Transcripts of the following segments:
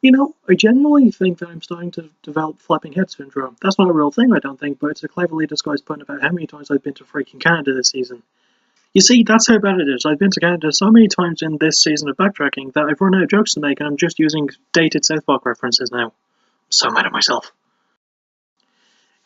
You know, I genuinely think that I'm starting to develop flapping head syndrome. That's not a real thing, I don't think, but it's a cleverly disguised pun about how many times I've been to freaking Canada this season. You see, that's how bad it is. I've been to Canada so many times in this season of backtracking that I've run out of jokes to make and I'm just using dated South Park references now. I'm so mad at myself.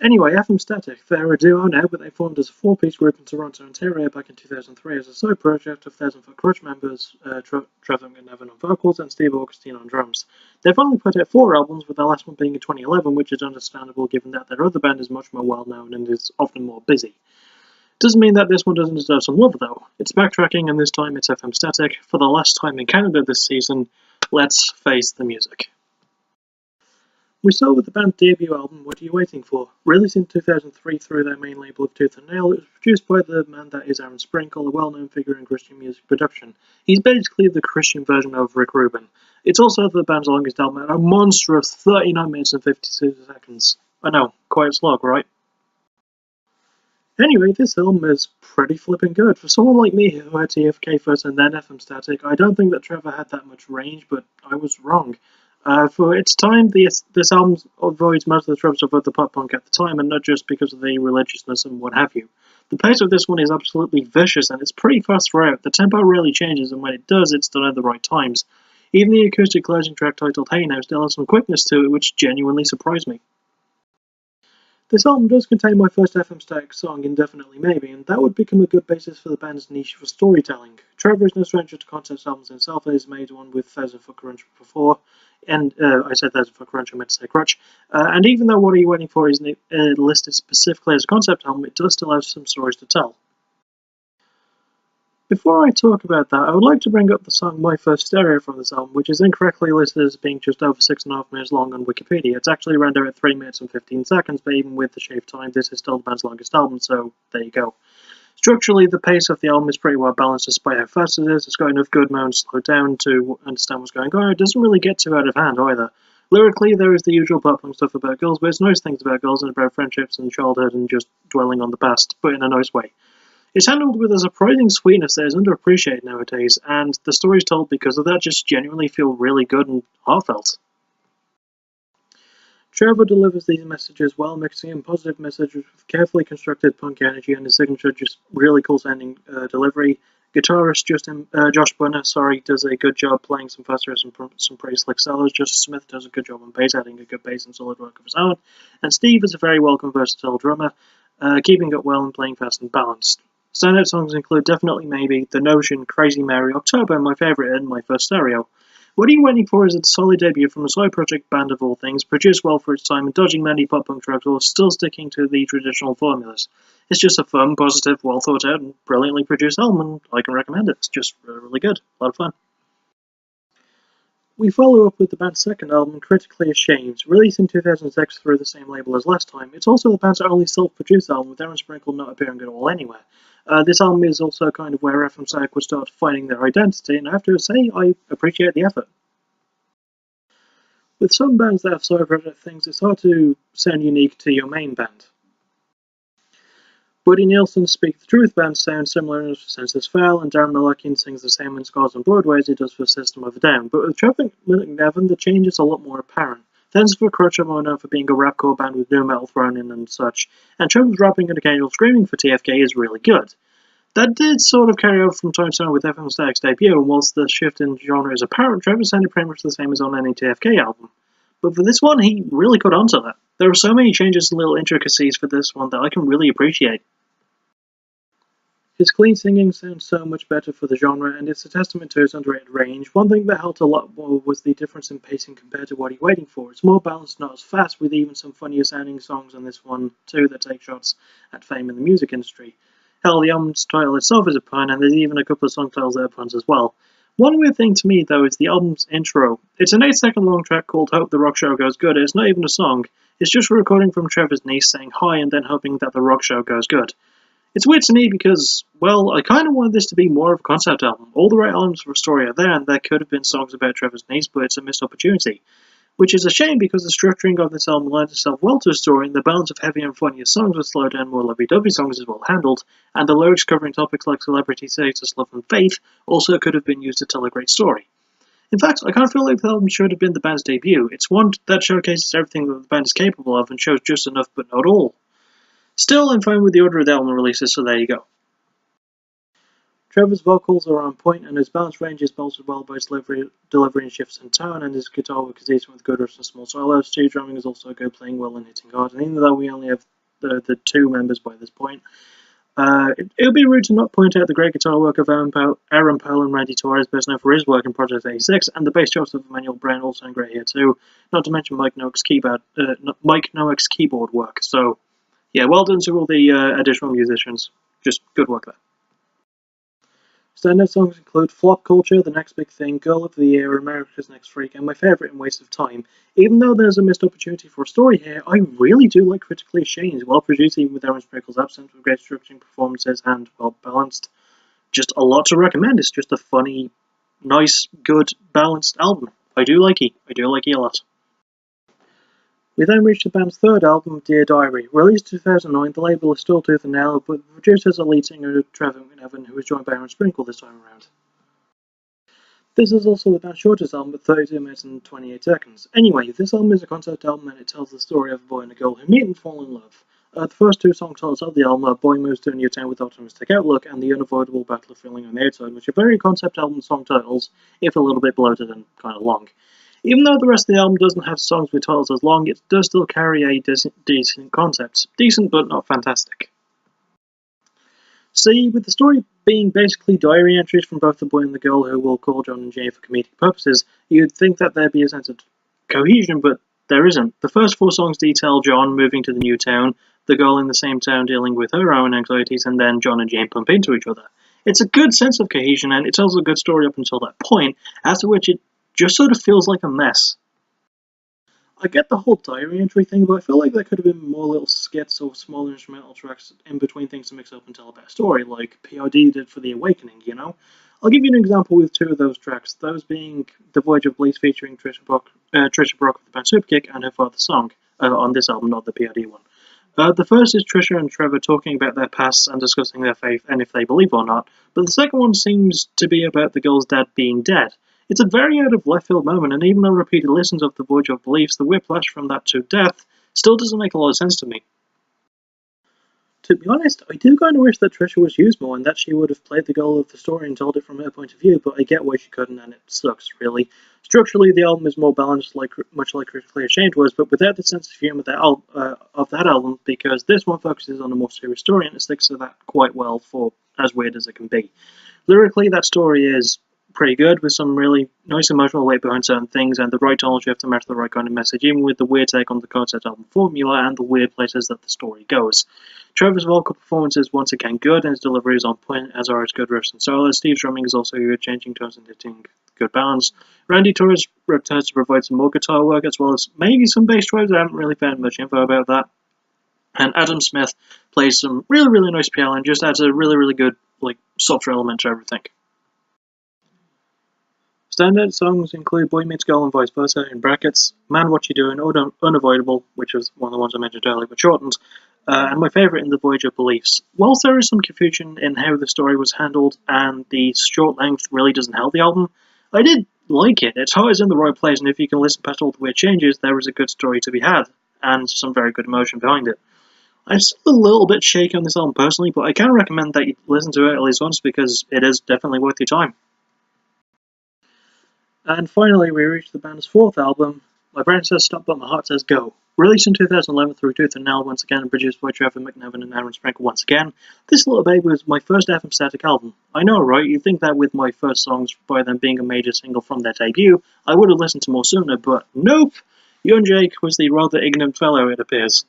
Anyway, FM Static. They're a duo now, but they formed as a four-piece group in Toronto, Ontario back in 2003 as a side project of Thousand Foot Krutch members Trevor McNevan on vocals and Steve Augustine on drums. They've only put out 4 albums, with the last one being in 2011, which is understandable given that their other band is much more well-known and is often more busy. Doesn't mean that this one doesn't deserve some love, though. It's backtracking, and this time it's FM Static. For the last time in Canada this season, let's face the music. We saw with the band's debut album, What Are You Waiting For? Released in 2003 through their main label of Tooth and Nail, it was produced by the man that is Aaron Sprinkle, a well-known figure in Christian music production. He's basically the Christian version of Rick Rubin. It's also the band's longest album at a monster of 39 minutes and 52 seconds. I know, quite a slog, right? Anyway, this album is pretty flippin' good. For someone like me who had TFK first and then FM Static, I don't think that Trevor had that much range, but I was wrong. For its time, this album avoids most of the tropes of other pop punk at the time, and not just because of the religiousness and what have you. The pace of this one is absolutely vicious, and it's pretty fast throughout. The tempo rarely changes, and when it does, it's done at the right times. Even the acoustic closing track titled Hey Now still has some quickness to it, which genuinely surprised me. This album does contain my first FM Static song, Indefinitely Maybe, and that would become a good basis for the band's niche for storytelling. Trevor is no stranger to concept albums himself, and has made one with Thousand Foot Krutch before, and I said Thousand Foot Krutch, I meant to say Krutch, and even though What Are You Waiting For isn't listed specifically as a concept album, it does still have some stories to tell. Before I talk about that, I would like to bring up the song My First Stereo from this album, which is incorrectly listed as being just over 6.5 minutes long on Wikipedia. It's actually rendered at 3 minutes and 15 seconds, but even with the shaved time, this is still the band's longest album, so there you go. Structurally, the pace of the album is pretty well balanced despite how fast it is. It's got enough good moments to slow down to understand what's going on. It doesn't really get too out of hand either. Lyrically, there is the usual pop punk stuff about girls, but it's nice things about girls and about friendships and childhood and just dwelling on the past, but in a nice way. It's handled with a surprising sweetness that is underappreciated nowadays, and the stories told because of that just genuinely feel really good and heartfelt. Trevor delivers these messages well, mixing in positive messages with carefully constructed punk energy and his signature just really cool sounding delivery. Guitarist Josh Bunner, does a good job playing some faster and some pretty slick solos. Justice Smith does a good job on bass, adding a good bass and solid work of his own. And Steve is a very welcome versatile drummer, keeping it well and playing fast and balanced. Standout songs include Definitely Maybe, The Notion, Crazy Mary, October, and my favourite, and My First Stereo. What Are You Waiting For is a solid debut from a side project band of all things, produced well for its time and dodging many pop-punk tropes while still sticking to the traditional formulas. It's just a fun, positive, well thought out, and brilliantly produced album, and I can recommend it. It's just really good. A lot of fun. We follow up with the band's second album, Critically Ashamed, released in 2006 through the same label as last time. It's also the band's only self-produced album, with Aaron Sprinkle not appearing at all anywhere. This album is also kind of where FM Static would start finding their identity, and I have to say, I appreciate the effort. With some bands that have side project things, it's hard to sound unique to your main band. Buddy Nielsen's Speak the Truth band sounds similar enough to Senses Fail, and Darren Malakian sings the same in Scars on Broadway as he does for System of a Down, but with Trevor McNevan, the change is a lot more apparent. Thousand Foot Krutch are more known for being a rapcore band with nu metal thrown in and such, and Trevor's rapping and occasional screaming for TFK is really good. That did sort of carry over from time to time with FM Static's debut, and whilst the shift in genre is apparent, Trevor sounded pretty much the same as on any TFK album. But for this one, he really got onto that. There are so many changes and little intricacies for this one that I can really appreciate. His clean singing sounds so much better for the genre, and it's a testament to his underrated range. One thing that helped a lot more was the difference in pacing compared to What Are You Waiting For. It's more balanced, not as fast, with even some funnier sounding songs on this one too that take shots at fame in the music industry. Hell, the album's title itself is a pun, and there's even a couple of song titles that are puns as well. One weird thing to me, though, is the album's intro. It's an 8-second long track called Hope the Rock Show Goes Good. It's not even a song. It's just a recording from Trevor's niece saying hi and then hoping that the rock show goes good. It's weird to me because, well, I kind of wanted this to be more of a concept album. All the right elements for a story are there, and there could have been songs about Trevor's niece, but it's a missed opportunity. Which is a shame because the structuring of this album lends itself well to a story, and the balance of heavier and funnier songs with slow down, more lovey-dovey songs is well handled, and the lyrics covering topics like celebrity status, love and faith also could have been used to tell a great story. In fact, I kind of feel like the album should have been the band's debut. It's one that showcases everything that the band is capable of and shows just enough but not all. Still, I'm fine with the order of the album releases, so there you go. Trevor's vocals are on point, and his balance range is bolstered well by his delivery and shifts in tone, and his guitar work is decent with good riffs and small solos. Steve drumming is also good, playing well and hitting hard, and even though we only have the two members by this point, it would be rude to not point out the great guitar work of Aaron Powell and Randy Torres, best known for his work in Project 86, and the bass chops of Emmanuel Brown also sound great here too, not to mention Mike Noak's keyboard work. So, yeah, well done to all the additional musicians. Just good work there. Standout songs include Flop Culture, The Next Big Thing, Girl of the Year, America's Next Freak, and my favourite in Waste of Time. Even though there's a missed opportunity for a story here, I really do like Critically Ashamed, well produced even with Aaron Sprinkle's absence, with great structuring performances and well balanced. Just a lot to recommend. It's just a funny, nice, good, balanced album. I do like it a lot. We then reached the band's third album, Dear Diary. Released in 2009, the label is still tooth and nail, but produced as a lead singer Trevor McNevan, who was joined by Aaron Sprinkle this time around. This is also the band's shortest album at 32 minutes and 28 seconds. Anyway, this album is a concept album and it tells the story of a boy and a girl who meet and fall in love. The first two song titles of the album are Boy Moves to a New Town with Optimistic Outlook and The Unavoidable Battle of Feeling on the Outside, which are very concept album song titles, if a little bit bloated and kind of long. Even though the rest of the album doesn't have songs with titles as long, it does still carry a decent concept. Decent, but not fantastic. See, with the story being basically diary entries from both the boy and the girl, who we'll call John and Jane for comedic purposes, you'd think that there'd be a sense of cohesion, but there isn't. The first four songs detail John moving to the new town, the girl in the same town dealing with her own anxieties, and then John and Jane bump into each other. It's a good sense of cohesion, and it tells a good story up until that point, after which it just sort of feels like a mess. I get the whole diary entry thing, but I feel like there could have been more little skits or small instrumental tracks in between things to mix up and tell a better story, like POD did for The Awakening, you know? I'll give you an example with two of those tracks, those being The Voyage of Bliss featuring Trisha Brock of the band Superkick and her father's song, on this album, not the POD one. The first is Trisha and Trevor talking about their pasts and discussing their faith and if they believe or not, but the second one seems to be about the girl's dad being dead. It's a very out of left field moment, and even on repeated listens of The Voyage of Beliefs, the whiplash from that to death still doesn't make a lot of sense to me. To be honest, I do kind of wish that Trisha was used more and that she would have played the girl of the story and told it from her point of view, but I get why she couldn't, and it sucks, really. Structurally, the album is more balanced, much like Critically Ashamed was, but without the sense of humour of that album, because this one focuses on a more serious story, and it sticks to that quite well for as weird as it can be. Lyrically, that story is pretty good, with some really nice emotional weight behind certain things and the right tonal shift to match the right kind of message, even with the weird take on the concept album formula and the weird places that the story goes. Trevor's vocal performance is once again good, and his delivery is on point, as are his good riffs and solos. Steve's drumming is also good, changing tones and hitting good balance. Randy Torres returns to provide some more guitar work, as well as maybe some bass drives. I haven't really found much info about that. And Adam Smith plays some really nice piano and just adds a really good, softer element to everything. Standout songs include Boy Meets Girl and Vice Versa, in brackets, Man What You Doing, Unavoidable, which was one of the ones I mentioned earlier but shortened, and my favourite in The Voyage of Beliefs. Whilst there is some confusion in how the story was handled and the short length really doesn't help the album, I did like it. Its heart is in the right place, and if you can listen past all the weird changes, there is a good story to be had, and some very good emotion behind it. I'm still a little bit shaky on this album personally, but I can recommend that you listen to it at least once because it is definitely worth your time. And finally, we reached the band's fourth album, My Brain Says Stop But My Heart Says Go. Released in 2011 through Tooth and Nail once again and produced by Trevor McNevan and Aaron Sprinkle once again, this little baby was my first FM static album. I know, right? You'd think that with my first songs, by them being a major single from their debut, I would have listened to more sooner, but nope! Young Jake was the rather ignorant fellow, it appears.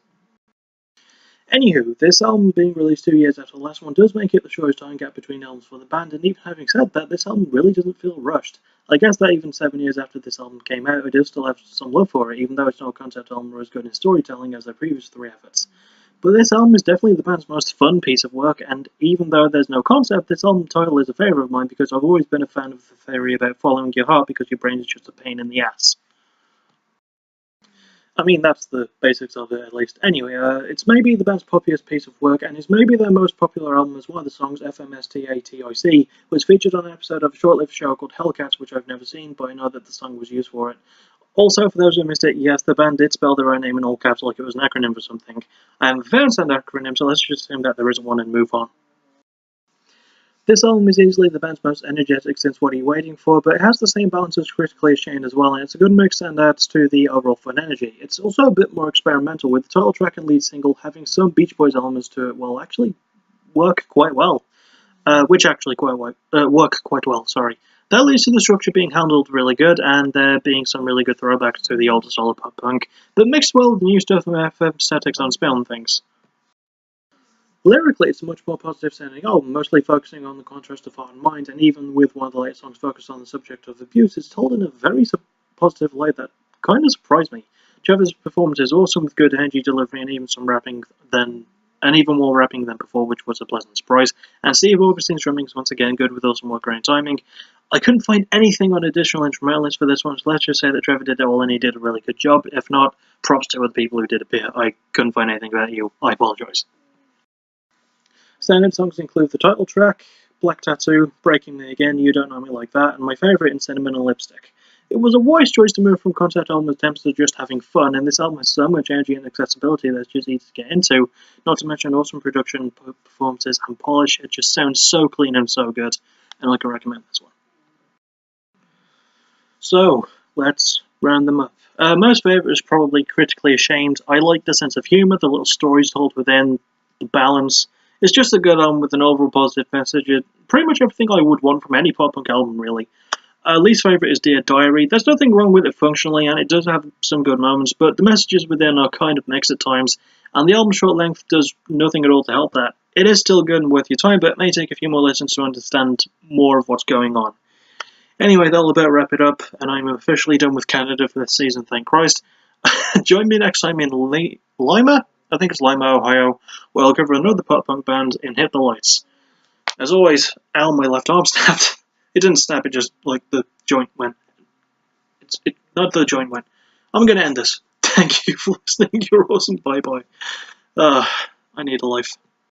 Anywho, this album being released 2 years after the last one does make it the shortest time gap between albums for the band, and even having said that, this album really doesn't feel rushed. I guess that even 7 years after this album came out, I do still have some love for it, even though it's not a concept album or as good in storytelling as their previous three efforts. But this album is definitely the band's most fun piece of work, and even though there's no concept, this album title is a favourite of mine because I've always been a fan of the theory about following your heart because your brain is just a pain in the ass. I mean, that's the basics of it, at least. Anyway, it's maybe the band's poppiest piece of work, and is maybe their most popular album as one of the songs, FMSTATIC, was featured on an episode of a short-lived show called Hellcats, which I've never seen, but I know that the song was used for it. Also, for those who missed it, yes, the band did spell their own name in all caps like it was an acronym for something. I am a fan of that acronym, so let's just assume that there isn't one and move on. This album is easily the band's most energetic since What Are You Waiting For, but it has the same balance as Critically Ashamed as well, and it's a good mix and adds to the overall fun energy. It's also a bit more experimental, with the title track and lead single having some Beach Boys elements to it, actually work quite well. Work quite well, sorry. That leads to the structure being handled really good, and there being some really good throwbacks to the older solid pop punk, but mixed well with the new stuff from FM Static's own spin on things. Lyrically, it's a much more positive sounding album, mostly focusing on the contrast of heart and mind, and even with one of the later songs focused on the subject of abuse, it's told in a very positive light that kind of surprised me. Trevor's performance is awesome with good energy delivery and even even more rapping than before, which was a pleasant surprise. And Steve Augustine's drumming is once again good with awesome work and timing. I couldn't find anything on additional instrumentalists for this one, so let's just say that Trevor did it all and he did a really good job. If not, props to other people who did a bit. I couldn't find anything about you. I apologise. Standard songs include the title track, Black Tattoo, Breaking Me Again, You Don't Know Me Like That, and my favourite in Cinnamon and Lipstick. It was a wise choice to move from concept album attempts to just having fun, and this album has so much energy and accessibility that it's just easy to get into, not to mention awesome production, performances, and polish. It just sounds so clean and so good, and I can recommend this one. So, let's round them up. Most favourite is probably Critically Ashamed. I like the sense of humour, the little stories told within, the balance. It's just a good album with an overall positive message. Pretty much everything I would want from any pop punk album, really. Least favourite is Dear Diary. There's nothing wrong with it functionally, and it does have some good moments, but the messages within are kind of mixed at times, and the album's short length does nothing at all to help that. It is still good and worth your time, but it may take a few more listens to understand more of what's going on. Anyway, that'll about wrap it up, and I'm officially done with Canada for this season, thank Christ. Join me next time in Lima? I think it's Lima, Ohio, where I'll cover another pop punk band in Hit the Lights. As always, ow, my left arm snapped. It didn't snap, it just, the joint went. Not the joint went. I'm gonna end this. Thank you for listening, you're awesome, bye-bye. I need a life.